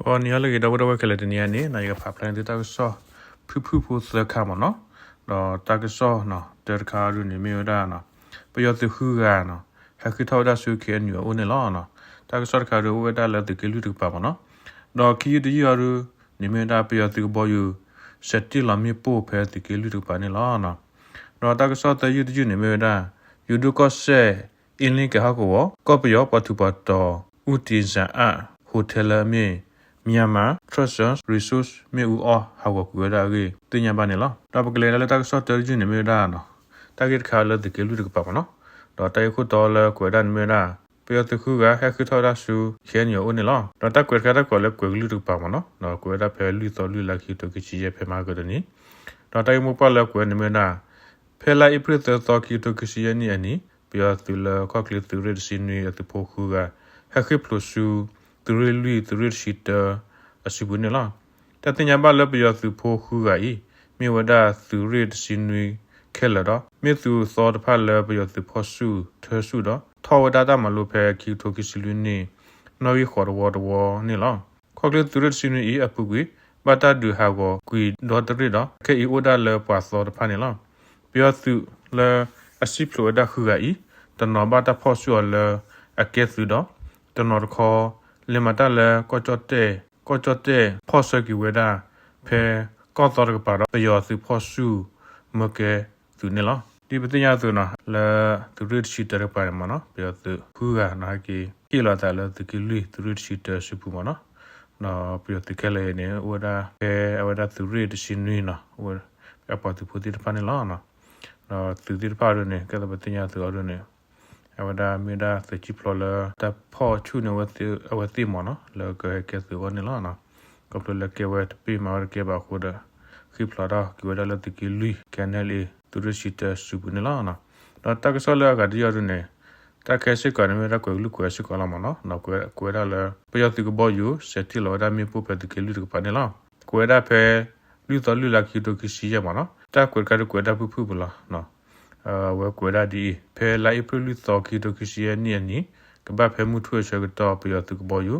哦，你要那个到我开了的年呢，那一个爬plan的大个少，噗是看嘛喏，那大个少喏，这个卡路里面有的喏，不要去喝啊喏，还可以掏点水开女儿呢啦喏，大个少的卡路我带来的给绿的爸爸喏，那去的要路里面的不要这个包有，设计了面包拍的给绿的爸呢啦喏，那大个少的有的里面的，有的个是，因为给好个我，个不要把土把到，屋顶上啊，hotel 面。Myanmar Trust Resource မြေဦးအောဟာဝကွေဒါကေတင်ညာပါနေလားဒါပကလေးလည်းတက်ဆော့တယ်ဂျင်းနေမြေဒါနော်တာဂက်ခါလည်းတကယ်လို့တကပါမနော်တော့တိုင်ခုတော်လည်းကွေဒါမြေဒါပြောတခုကဟက်ခထော်ဒါဆူခဲညိုဦးနေလားတော့တက်ကွေခါတက်ကောလည်းကွေလူတကပါမနော်တော့ကွေဒါဖဲလူတော်လူလာခီတကချီရဲ့ဖဲမှာကတနီတော့တိုင်မပါလည်းကွေနေမြေဒါဖဲလာအပရတော်ခီတကချီရဲ့နီအနီပြောသူလည်းခောက်ကလေးသူရစီနီအတဖို့ခုကဟက်ခပလဆူသူရလူသူရရှိတအစီဘူးနေလားတတင်ညာပါလပရသူဖို့ခုကဤမြေဝဒသူရစီနီခဲလတော့မြေသူသောတဖလပရသူဖို့စုထွဆုတော့ထောဝဒတာမလို့ဖဲခီထိုကစီလူနေနော်ရီခေါ်တော်နေလားခေါကလေးသူရစီနီအပူကွေဘတာဒူဟာကိုကွီဒေါ်တရီတော့ခဲဤဝဒလပါသောတဖနေလားပြသူလအစီဖလိုဒခုကဤတနော်ဘတာဖို့စုလအကဲသူတော့တနော်ခေါ်လေမတာလေကောချတဲ့ဖော့ဆကီဝဒါဖဲကောတော်ကပါတော့တယောစုဖော့စုမကဲသူနေလားဒီပတညာသူနော်လာသူရရှိတဲ့ပါမနော်ပြောသူခူကနာကီလာတာလေသူကလူသူရရှိတဲ့စပူမနော်နော်ပြောသူကလည်းနေဝဒါဝဒါသူရရှိနေနော်ဝအပေါ်သူပတိပနေလားနော်သူဒီပါရနေကဲပတညာသူရနေအဝဒါမီဒါသချီပလောတာဖော်ချူနဝတိအဝတိမနော်လောကကဲသူဝနေလားနော်ကပလကဲဝတ်ပီမာကဲပါခုဒခိပလာကဝဒါလတကီလူကန်နယ်လီသူရရှိတဆူပနေလားနော်တော့တကဆောလကဒီရနေတကဲရှိကနမရကွယ်လူကွယ်ရှိကလာမနော်နော်ကွယ်ရလဲပယတိကဘောယူစတိလောဒါမီပုပတကီလူကပနေလားကွယ်ရဖဲလူတော်လူလာခီတိုကရှိရမနော်တကွယ်ကကွယ်ဒါပုပလာနော်ဝဲကွေရာဒီဖဲလိုက်ပလူသောကီတိုကစီယနီနီကဘဖဲမှုထွေချကတော့ပြရသူကဘောယူ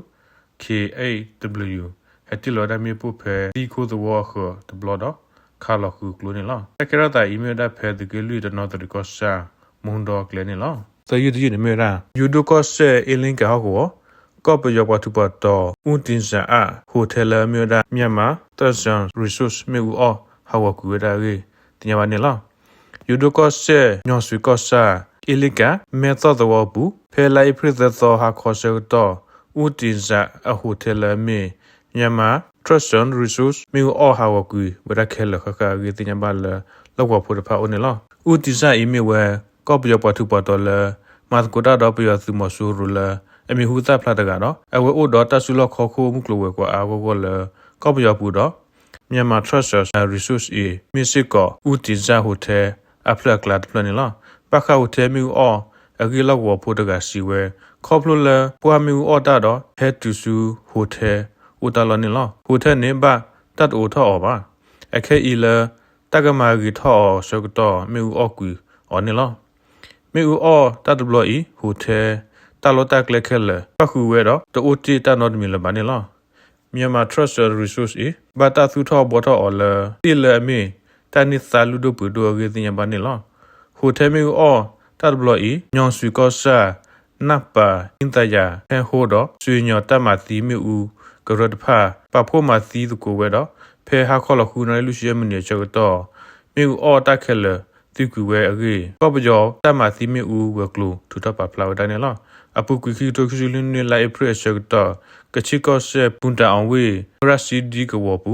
KAW ဟက်တီလော်ဒါမီပူဖဲဒီကိုသဝါခတဘလော်ဒခါလခုကလိုနေလားတကရတာအီမေဒါဖဲဒီကလူဒနော်တရီကောရှာမွန်ဒေါကလနေလားသယူဒီနေမေရာယူဒိုကောဆေအလင်းကဟောကောပယောပတ်ပတ်တော့ဦးတင်စာအဟိုတယ်လာမြေဒါမြန်မာတဆန် resource မြေဦးအဟာဝကူဒါရေတင်ရပါနေလားယူဒိုကောဆေညောဆွေကောစာအီလီကာမေသောဒဝဘူးဖဲလိုက်ပရသသောဟာခေါ်စေတော့ဦးတင်စာအဟိုတယ်လာမြေမြန်မာ trust on resource မြေအော်ဟာဝကူဝရခဲလခခဂီတင်ပါလလောက်ဝဖို့တဖာဦးနေလားဦးတင်စာအီမေဝဲကောပယောပတ်ထူပတ်တော်လမတ်ကိုဒါတော့ပယောသူမဆူရူလာအမီဟူသဖလာတကတော့အဝဲအိုတော့တဆူလခေါ်ခိုးမှုကလိုဝဲကွာအာဝလကောပယောပူတော့မြန်မာ trust resource အီမစ်စစ်ကောဦးတင်စာဟိုတယ်အဖလက်ကလတ်ပလနေလားပခါဦးတဲမီအော်အဂီလောက်ဝဖို့တကစီဝဲခေါပလိုလပွာမီအော်တာတော့ head to su hotel ဦးတလနေလားဟိုတယ်နေပါတတ်အိုထော်ပါအခဲအီလတကမာဂီထော်ရှုကတော့မီအော်ကွီအော်နေလားမီအော်တတ်ဘလို့ဤဟိုတယ်တလောတက်လက်ခဲလပခုဝဲတော့တိုတီတနော်မီလဘာနေလားမြန်မာ trust resource ဤဘာတာသူထော်ဘောထော်အော်လတီလအမီတနိသလူဒပူဒိုဂေတင်ယဘာနေလားဟိုတယ်မီအော်တတ်ဘလို့ဤညောင်ဆွေကောစာနပ်ပါအင်တယာဟဲဟိုတော့ဆွေညောတမသီမီဦးကရဒဖာပဖို့မသီသူကိုဝဲတော့ဖဲဟာခေါ်လခုနယ်လူရှိမနေချက်တော့မီအော်တက်ခဲလတိကူဝဲအကေကောပကြောတမသီမီဦးဝဲကလိုထူတော့ပါဖလာဝဒနေလားအပူကွီခီတိုခီလင်းနေလိုက်ပရက်ချက်တော့ကချီကောဆေပွန်တအောင်ဝေရစီဒီကဝပူ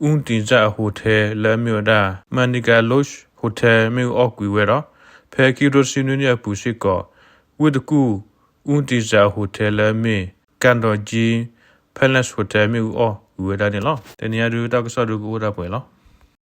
ဦးတင်ကြဟိုတယ်လဲမြို့ဒါမန်နီကာလော့ရှ်ဟိုတယ်မြို့အော့ကွေဝဲတော့ဖဲကီရိုစီနူနီပူရှိကောဝဒကူဦးတင်ကြဟိုတယ်လဲမင်းကန်တော်ဂျီဖဲလက်ဟိုတယ်မြို့အော့ဝဲဒါနေလားတနေရာဒူတောက်ဆော့ဒူကိုဒါပွဲလား